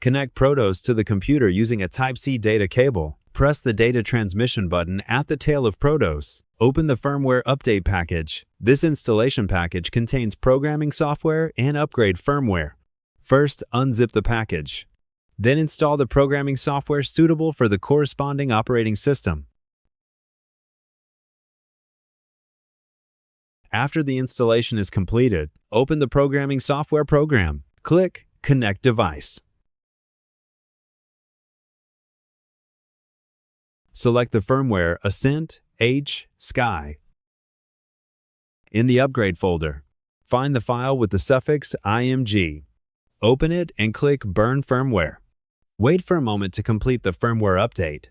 Connect Protos to the computer using a Type-C data cable. Press the data transmission button at the tail of Protos. Open the firmware update package. This installation package contains programming software and upgrade firmware. First, unzip the package. Then install the programming software suitable for the corresponding operating system. After the installation is completed, open the programming software program. Click Connect Device. Select the firmware Ascent H Sky. In the Upgrade folder, find the file with the suffix img. Open it and click Burn Firmware. Wait for a moment to complete the firmware update.